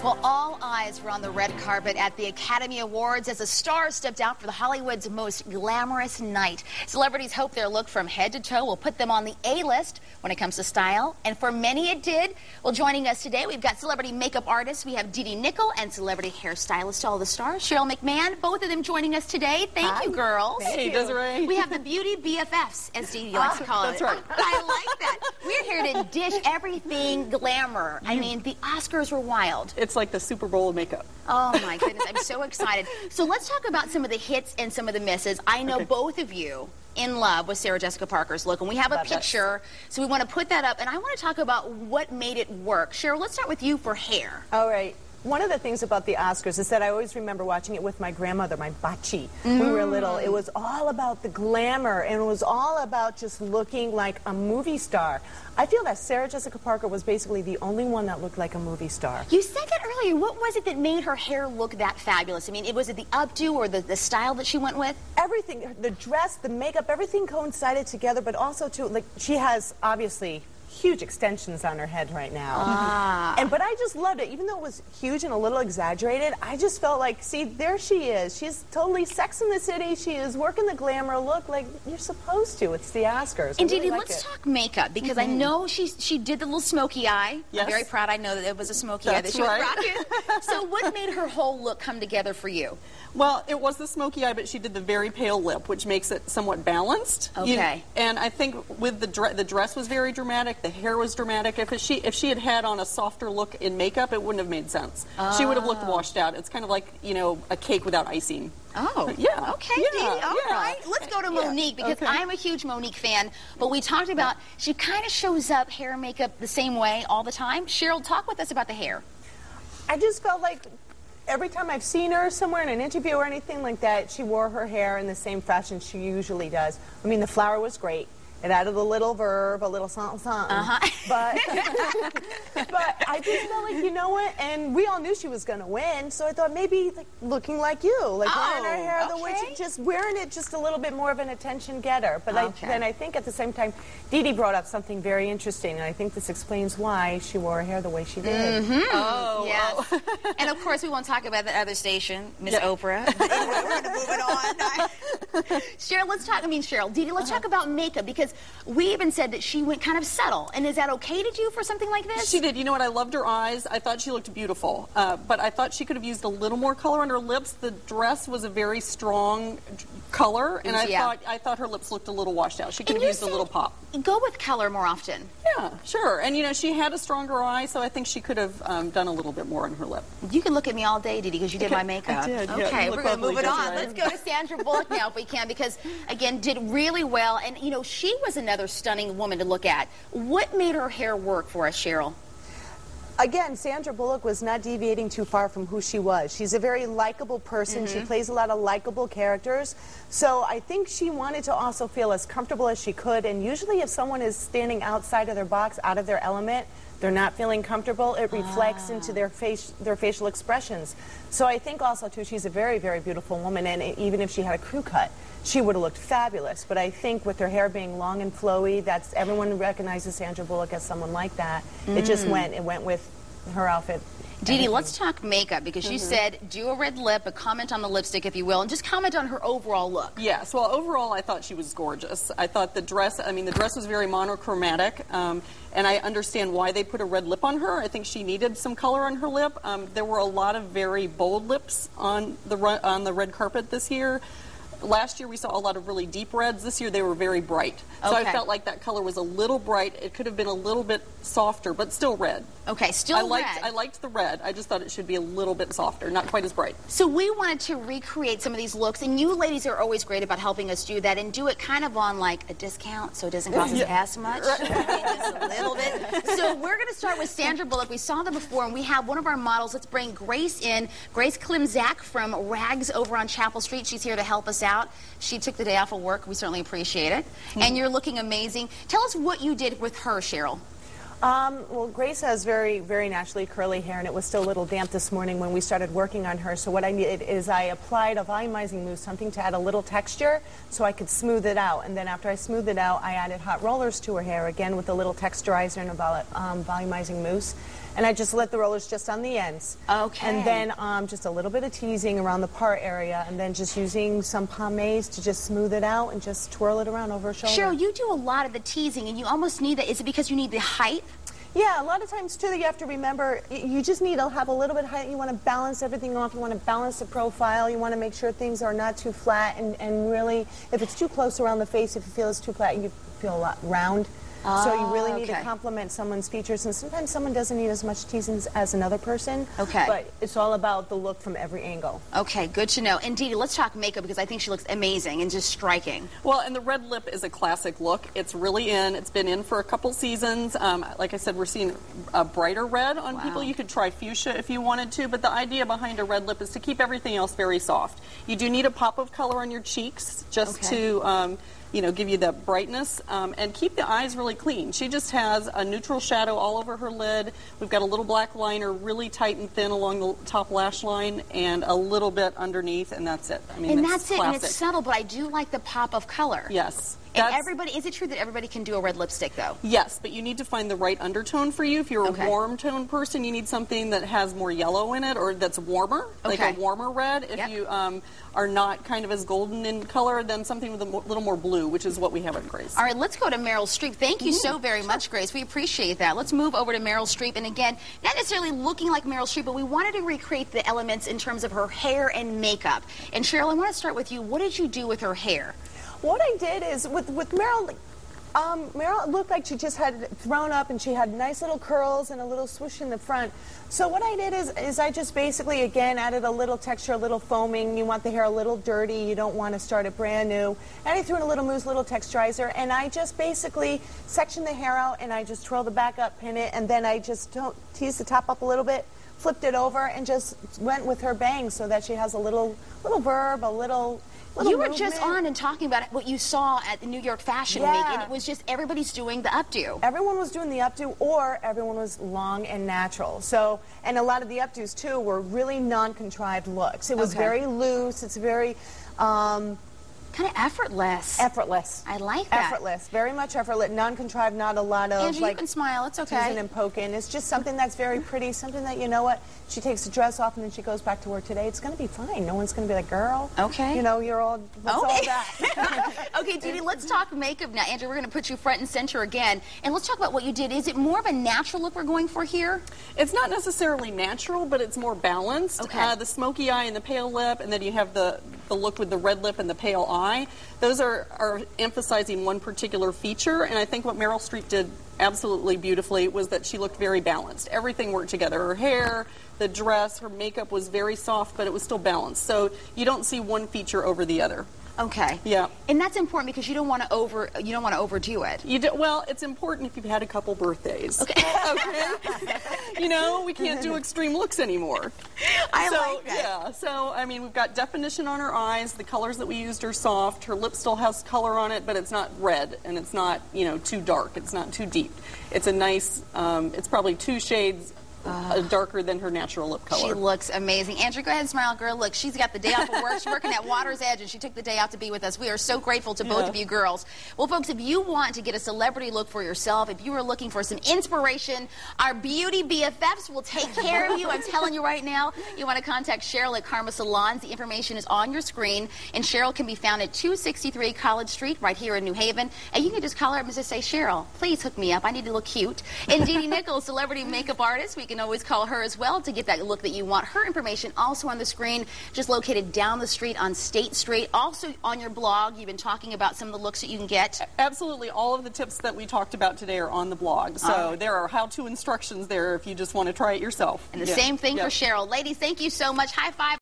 Well, all eyes were on the red carpet at the Academy Awards as the stars stepped out for the Hollywood's most glamorous night. Celebrities hope their look from head to toe will put them on the A-list when it comes to style, and for many it did. Well, joining us today, we've got celebrity makeup artist, we have Dee Nickel, and celebrity hairstylist to all the stars, Cheryl McMahon, both of them joining us today. Thank you, girls. Hey, Desiree. We have the beauty BFFs, as Dee likes to call it. That's right. I like that. We're here to dish everything glamour. I mean, the Oscars were wild. It's like the Super Bowl of makeup. Oh my goodness, I'm so excited. So let's talk about some of the hits and some of the misses. I know both of you in love with Sarah Jessica Parker's look, and we have a picture, so we want to put that up, and I want to talk about what made it work. Cheryl, let's start with you for hair. All right. One of the things about the Oscars is that I always remember watching it with my grandmother, my bachi, when we were little. It was all about the glamour, and it was all about just looking like a movie star. I feel that Sarah Jessica Parker was basically the only one that looked like a movie star. You said that earlier. What was it that made her hair look that fabulous? I mean, was it the updo or the style that she went with? Everything, the dress, the makeup, everything coincided together, but also, too, like, she has, obviously, huge extensions on her head right now. But I just loved it. Even though it was huge and a little exaggerated, I just felt like, see, there she is. She's totally Sex in the City. She is working the glamour look like you're supposed to. It's the Oscars. And Dee, let's talk makeup, because I know she did the little smoky eye. Yes. I'm very proud. I know that it was a smoky eye that she was rocking. So what made her whole look come together for you? Well, it was the smoky eye, but she did the very pale lip, which makes it somewhat balanced. Okay. And I think with the dress was very dramatic, the hair was dramatic. If she had had on a softer look in makeup, it wouldn't have made sense. She would have looked washed out. It's kind of like, you know, a cake without icing. Oh, yeah. Okay, Dee, all right. Let's go to Monique, because I'm a huge Monique fan. But we talked about, she kind of shows up hair and makeup the same way all the time. Cheryl, talk with us about the hair. I just felt like every time I've seen her somewhere in an interview or anything like that, she wore her hair in the same fashion she usually does. I mean, the flower was great. It added a little verb, a little something, something. But I just felt like, you know what? And we all knew she was going to win, so I thought maybe like, looking like you, like wearing her hair the way she just wearing it just a little bit more of an attention getter. But then I think at the same time, Dee brought up something very interesting, and I think this explains why she wore her hair the way she did. Oh, yes. And of course, we won't talk about the other station, Miss Oprah. We're going to move it on. Cheryl, let's talk. I mean, Cheryl, Dee, let's talk about makeup, because we even said that she went kind of subtle. And is that okay to do for something like this? She did. You know what? I loved her eyes. I thought she looked beautiful. But I thought she could have used a little more color on her lips. The dress was a very strong color, and I thought her lips looked a little washed out. She could have used a little pop. Go with color more often. Yeah, sure. And, you know, she had a stronger eye, so I think she could have done a little bit more on her lip. You can look at me all day, Dee, because you did my makeup. I did. Okay, we're going to move it on. Right. Let's go to Sandra Bullock now if we can, because, again, did really well. And, you know, she was another stunning woman to look at. What made her hair work for us, Cheryl? Again, Sandra Bullock was not deviating too far from who she was. She's a very likable person. She plays a lot of likable characters. So I think she wanted to also feel as comfortable as she could. And usually if someone is standing outside of their box, out of their element, they're not feeling comfortable, it reflects into their facial expressions. So I think also, too, she's a very, very beautiful woman, and even if she had a crew cut, she would have looked fabulous. But I think with her hair being long and flowy, everyone recognizes Sandra Bullock as someone like that. It went with her outfit. Dee, let's talk makeup, because she said do a red lip, a comment on the lipstick, if you will, and just comment on her overall look. Yes, well, overall, I thought she was gorgeous. I thought the dress was very monochromatic, and I understand why they put a red lip on her. I think she needed some color on her lip. There were a lot of very bold lips on the red carpet this year. Last year we saw a lot of really deep reds. This year they were very bright. So I felt like that color was a little bright. It could have been a little bit softer, but still red. Okay, still red. I liked the red. I just thought it should be a little bit softer, not quite as bright. So we wanted to recreate some of these looks, and you ladies are always great about helping us do that, and do it kind of on like a discount, so it doesn't cost us as much. Just a little bit. So we're going to start with Sandra Bullock. We saw them before, and we have one of our models. Let's bring Grace in. Grace Klimzak from Rags over on Chapel Street. She's here to help us out. She took the day off of work. We certainly appreciate it. And you're looking amazing. Tell us what you did with her, Cheryl. Well, Grace has very, very naturally curly hair, and it was still a little damp this morning when we started working on her. So what I did is I applied a volumizing mousse, something to add a little texture so I could smooth it out. And then after I smoothed it out, I added hot rollers to her hair, again with a little texturizer and a volumizing mousse. And I just let the rollers just on the ends. Okay. And then just a little bit of teasing around the part area, and then just using some pomades to just smooth it out and just twirl it around over her shoulder. Cheryl, you do a lot of the teasing, and you almost need that. Is it because you need the height? Yeah, a lot of times, too, you have to remember, you just need to have a little bit of height. You want to balance everything off. You want to balance the profile. You want to make sure things are not too flat. And really, if it's too close around the face, if you feel it's too flat, you feel a lot round. So you really need to complement someone's features, and sometimes someone doesn't need as much teasing as another person. Okay. But it's all about the look from every angle. Okay, good to know. And Dee Dee, let's talk makeup, because I think she looks amazing and just striking. Well, and the red lip is a classic look. It's really in. It's been in for a couple seasons. Like I said, we're seeing a brighter red on people. You could try fuchsia if you wanted to, but the idea behind a red lip is to keep everything else very soft. You do need a pop of color on your cheeks just to you know, give you that brightness, and keep the eyes really clean. She just has a neutral shadow all over her lid. We've got a little black liner really tight and thin along the top lash line, and a little bit underneath, and that's it. I mean, and that's it, classic. and it's subtle, but I do like the pop of color. Yes. And everybody, is it true that everybody can do a red lipstick, though? Yes, but you need to find the right undertone for you. If you're a warm tone person, you need something that has more yellow in it, or that's warmer, like a warmer red. If you are not kind of as golden in color, then something with a little more blue, which is what we have at Grace. All right, let's go to Meryl Streep. Thank you so very much, Grace. We appreciate that. Let's move over to Meryl Streep. And again, not necessarily looking like Meryl Streep, but we wanted to recreate the elements in terms of her hair and makeup. And Cheryl, I want to start with you. What did you do with her hair? What I did is, with Meryl, Meryl looked like she just had thrown up, and she had nice little curls and a little swoosh in the front. So what I did is I just basically, again, added a little texture, a little foaming. You want the hair a little dirty. You don't want to start it brand new. And I threw in a little mousse, little texturizer, and I just basically sectioned the hair out, and I just twirled the back up, pin it, and then I just teased the top up a little bit, flipped it over, and just went with her bangs so that she has a little verb, a little You were just on and talking about what you saw at the New York Fashion Week, and it was just everybody's doing the updo. Everyone was doing the updo, or everyone was long and natural. So, and a lot of the updos too were really non-contrived looks. It was very loose. It's very kind of effortless. Effortless. I like that. Effortless. Very much effortless. Non-contrived, not a lot of Andrew, you can smile. It's okay. Teasing and poking. It's just something that's very pretty, something that, you know what, she takes the dress off and then she goes back to work today. It's going to be fine. No one's going to be like, girl. Okay. You know, you're all, what's all that? Okay, Dee Dee, let's talk makeup now. Andrew, we're going to put you front and center again. And let's talk about what you did. Is it more of a natural look we're going for here? It's not necessarily natural, but it's more balanced. Okay. The smoky eye and the pale lip, and then you have the look with the red lip and the pale eye. Those are emphasizing one particular feature, and I think what Meryl Streep did absolutely beautifully was that she looked very balanced. Everything worked together. Her hair, the dress, her makeup was very soft, but it was still balanced. So you don't see one feature over the other. Okay. Yeah. And that's important because you don't want to overdo it. Well, it's important if you've had a couple birthdays. Okay. Okay. You know, we can't do extreme looks anymore. I like that. Yeah. So, I mean, we've got definition on her eyes. The colors that we used are soft. Her lip still has color on it, but it's not red, and it's not, you know, too dark. It's not too deep. It's a nice, it's probably 2 shades darker than her natural lip color. She looks amazing. Andrew, go ahead and smile, girl. Look, she's got the day off of work. She's working at Water's Edge, and she took the day off to be with us. We are so grateful to both of you girls. Well, folks, if you want to get a celebrity look for yourself, if you are looking for some inspiration, our beauty BFFs will take care of you. I'm telling you right now, you want to contact Cheryl at Karma Salons. The information is on your screen, and Cheryl can be found at 263 College Street right here in New Haven. And you can just call her up and just say, Cheryl, please hook me up. I need to look cute. And Dee Dee Nichols, celebrity makeup artist, we can always call her as well to get that look that you want. Her information also on the screen, just located down the street on State Street. Also on your blog, you've been talking about some of the looks that you can get. Absolutely. All of the tips that we talked about today are on the blog. So there are how-to instructions there if you just want to try it yourself. And the same thing for Cheryl. Ladies, thank you so much. High five.